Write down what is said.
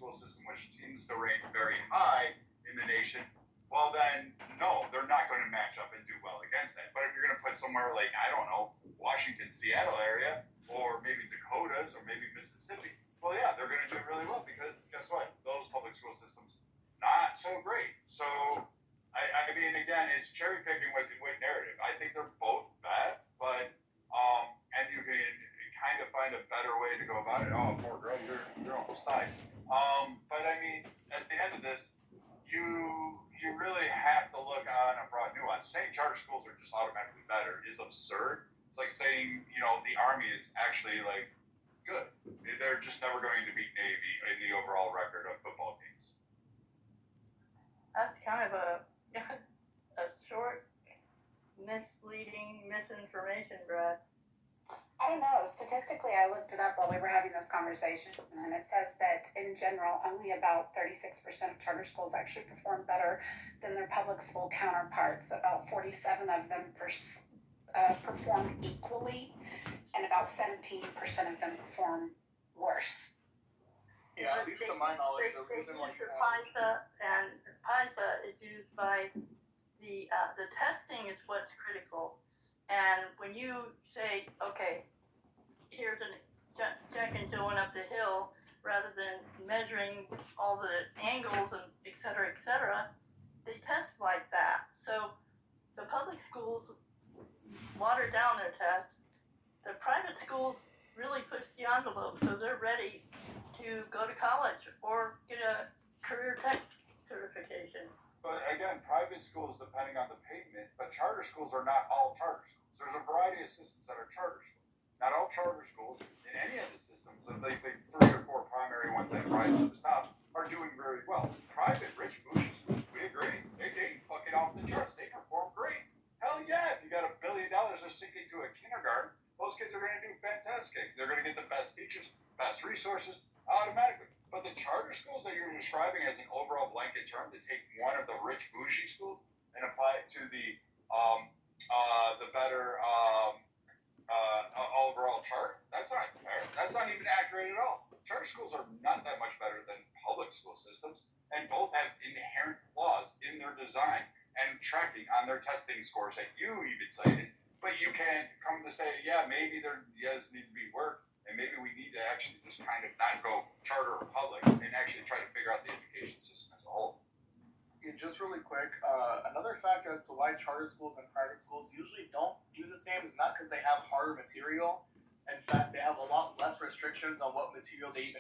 school system, which seems to rank very high in the nation, well then, no, they're not going to match up and do well against that. But if you're going to put somewhere like, I don't know, Washington, Seattle area, or maybe Dakotas, or maybe Mississippi, well, yeah, they're going to do really well because guess what? Those public school systems, not so great. So, I mean, again, it's cherry picking with narrative. I think they're both bad, but and you can kind of find a better way to go about it. Oh, poor girl, you're almost died. But I mean, at the end of this, you really have to look on a broad nuance. Saying charter schools are just automatically better is absurd. It's like saying, the Army is actually like good. They're just never going to beat Navy in the overall record of football games. That's kind of a short, misleading misinformation, Brad. I don't know. Statistically, I looked it up while we were having this conversation, and it says that in general, only about 36% of charter schools actually perform better than their public school counterparts. About 47 of them perform equally, and about 17% of them perform worse. Yeah, at least to my knowledge, the reason why the PISA, and PISA is used by the testing is what's critical. And when you say, okay, here's Jack and Jill went up the hill, rather than measuring all the angles and et cetera, they test like that. So the public schools water down their tests. The private schools really push the envelope, so they're ready to go to college or get a career tech certification. But again, private schools depending on the payment, but charter schools are not all charter schools. There's a variety of systems that are charter schools. Not all charter schools in any of the systems, the 3 or 4 primary ones that rise to the top, are doing very well. Private, rich, bougie schools, we agree. They fucking off the charts. They perform great. Hell yeah, if you got $1 billion just sinking to a kindergarten, those kids are going to do fantastic. They're going to get the best teachers, best resources, automatically. But the charter schools that you're describing as an overall blanket term to take one of the rich bougie schools and apply it to the better overall chart, that's not fair. That's not even accurate at all. Charter schools are not that much better than public school systems, and both have inherent flaws in their design and tracking on their testing scores that you even cited. But you can't come to say, yeah, maybe there does need to be work, and maybe we need to actually just kind of not go charter or public and actually try to figure out the education system as a whole. Yeah, just really quick, another factor as to why charter schools and private schools usually don't do the same is not because they have harder material. In fact, they have a lot less restrictions on what material they even